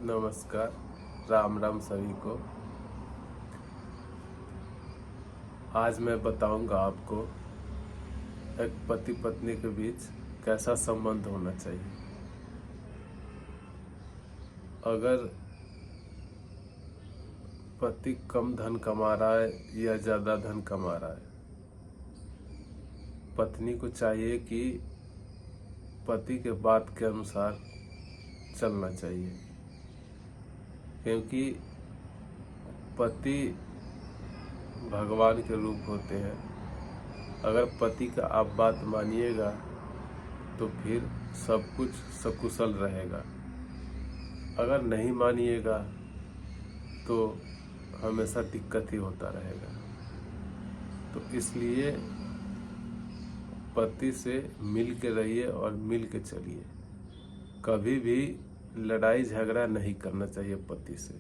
नमस्कार। राम राम सभी को। आज मैं बताऊंगा आपको एक पति पत्नी के बीच कैसा संबंध होना चाहिए। अगर पति कम धन कमा रहा है या ज़्यादा धन कमा रहा है, पत्नी को चाहिए कि पति के बात के अनुसार चलना चाहिए, क्योंकि पति भगवान के रूप होते हैं। अगर पति का आप बात मानिएगा तो फिर सब कुछ सकुशल रहेगा। अगर नहीं मानिएगा तो हमेशा दिक्कत ही होता रहेगा। तो इसलिए पति से मिल के रहिए और मिल के चलिए। कभी भी लड़ाई झगड़ा नहीं करना चाहिए पति से।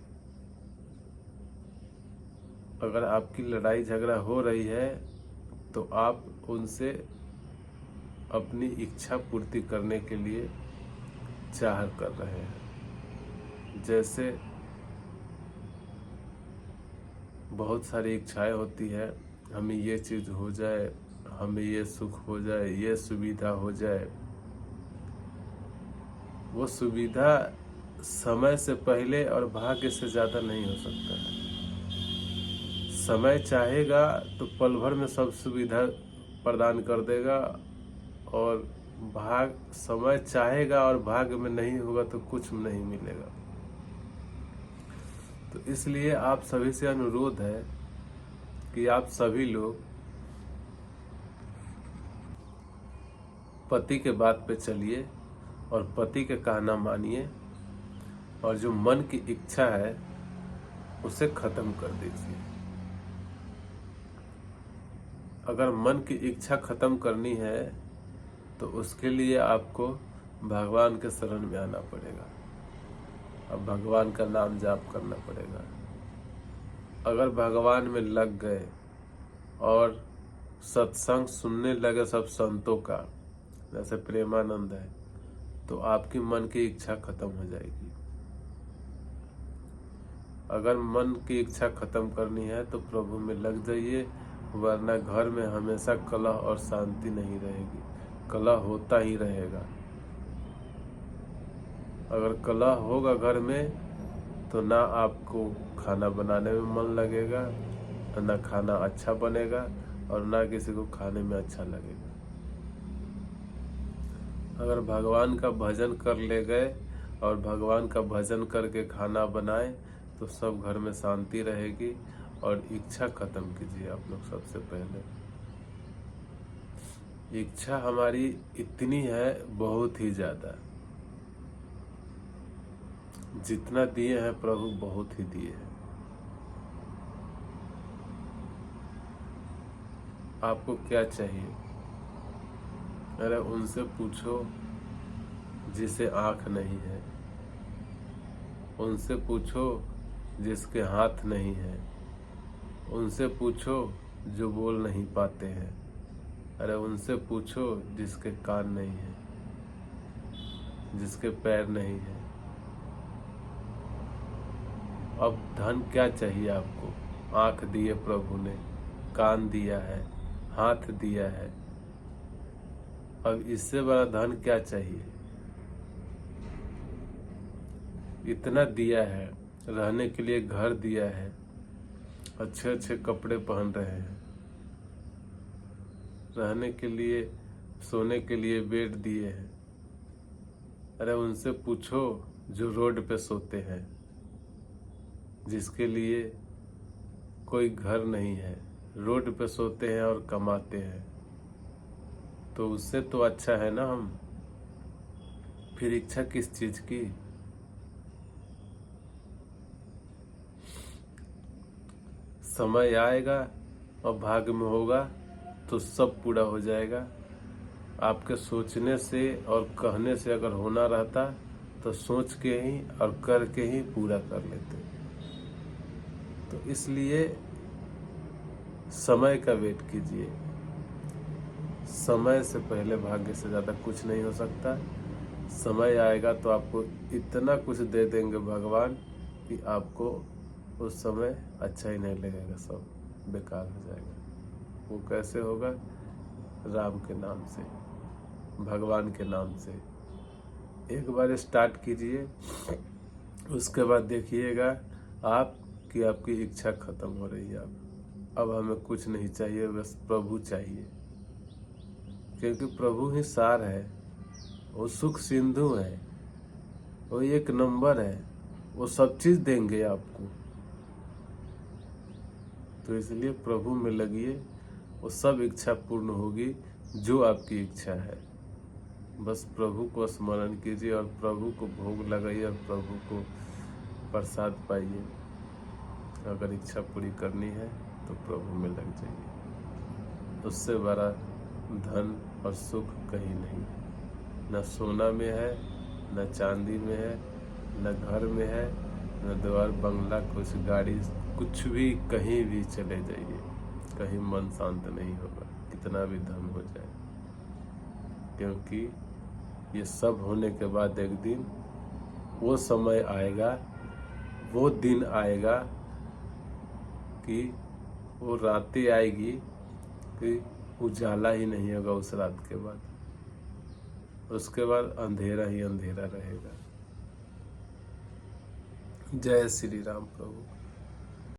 अगर आपकी लड़ाई झगड़ा हो रही है तो आप उनसे अपनी इच्छा पूर्ति करने के लिए चाह कर रहे हैं। जैसे बहुत सारी इच्छाएं होती है, हमें ये चीज़ हो जाए, हमें ये सुख हो जाए, ये सुविधा हो जाए। वो सुविधा समय से पहले और भाग्य से ज़्यादा नहीं हो सकता है। समय चाहेगा तो पल भर में सब सुविधा प्रदान कर देगा, और समय चाहेगा और भाग्य में नहीं होगा तो कुछ नहीं मिलेगा। तो इसलिए आप सभी से अनुरोध है कि आप सभी लोग पति के बात पे चलिए और पति के कहना मानिए, और जो मन की इच्छा है उसे खत्म कर दीजिए। अगर मन की इच्छा खत्म करनी है तो उसके लिए आपको भगवान के शरण में आना पड़ेगा। अब भगवान का नाम जाप करना पड़ेगा। अगर भगवान में लग गए और सत्संग सुनने लगे सब संतों का, जैसे प्रेमानंद है, तो आपकी मन की इच्छा खत्म हो जाएगी। अगर मन की इच्छा खत्म करनी है तो प्रभु में लग जाइए, वरना घर में हमेशा कलह और शांति नहीं रहेगी। कलह होता ही रहेगा। अगर कलह होगा घर में तो ना आपको खाना बनाने में मन लगेगा, ना खाना अच्छा बनेगा, और ना किसी को खाने में अच्छा लगेगा। अगर भगवान का भजन कर ले गए और भगवान का भजन करके खाना बनाए तो सब घर में शांति रहेगी। और इच्छा खत्म कीजिए आप लोग। सबसे पहले इच्छा हमारी इतनी है, बहुत ही ज्यादा। जितना दिए हैं प्रभु बहुत ही दिए हैं। आपको क्या चाहिए? अरे उनसे पूछो जिसे आंख नहीं है, उनसे पूछो जिसके हाथ नहीं है, उनसे पूछो जो बोल नहीं पाते हैं। अरे उनसे पूछो जिसके कान नहीं है, जिसके पैर नहीं है। अब धन क्या चाहिए आपको? आंख दिए प्रभु ने, कान दिया है, हाथ दिया है। अब इससे बड़ा धन क्या चाहिए? इतना दिया है, रहने के लिए घर दिया है, अच्छे अच्छे कपड़े पहन रहे हैं, रहने के लिए, सोने के लिए बेड दिए हैं। अरे उनसे पूछो जो रोड पे सोते हैं, जिसके लिए कोई घर नहीं है, रोड पे सोते हैं और कमाते हैं। तो उससे तो अच्छा है ना हम। फिर इच्छा किस चीज की? समय आएगा और भाग्य में होगा तो सब पूरा हो जाएगा। आपके सोचने से और कहने से अगर होना रहता तो सोच के ही और करके ही पूरा कर लेते। तो इसलिए समय का वेट कीजिए। समय से पहले भाग्य से ज़्यादा कुछ नहीं हो सकता। समय आएगा तो आपको इतना कुछ दे देंगे भगवान कि आपको उस समय अच्छा ही नहीं लगेगा, सब बेकार हो जाएगा। वो कैसे होगा? राम के नाम से, भगवान के नाम से। एक बार स्टार्ट कीजिए, उसके बाद देखिएगा आप कि आपकी इच्छा खत्म हो रही है। अब हमें कुछ नहीं चाहिए, बस प्रभु चाहिए, क्योंकि प्रभु ही सार है, वो सुख सिंधु है, वो एक नंबर है, वो सब चीज देंगे आपको। तो इसलिए प्रभु में लगिए, वो सब इच्छा पूर्ण होगी जो आपकी इच्छा है। बस प्रभु को स्मरण कीजिए और प्रभु को भोग लगाइए और प्रभु को प्रसाद पाइए। अगर इच्छा पूरी करनी है तो प्रभु में लग जाइए। उससे बड़ा धन और सुख कहीं नहीं है, न सोना में है, न चांदी में है, न घर में है, न द्वार बंगला, कुछ गाड़ी, कुछ भी, कहीं भी चले जाइए, कहीं मन शांत नहीं होगा, कितना भी धन हो जाए। क्योंकि ये सब होने के बाद एक दिन वो समय आएगा, वो दिन आएगा कि वो रातें आएगी कि उजाला ही नहीं होगा उस रात के बाद। उसके बाद अंधेरा ही अंधेरा रहेगा। जय श्री राम प्रभु।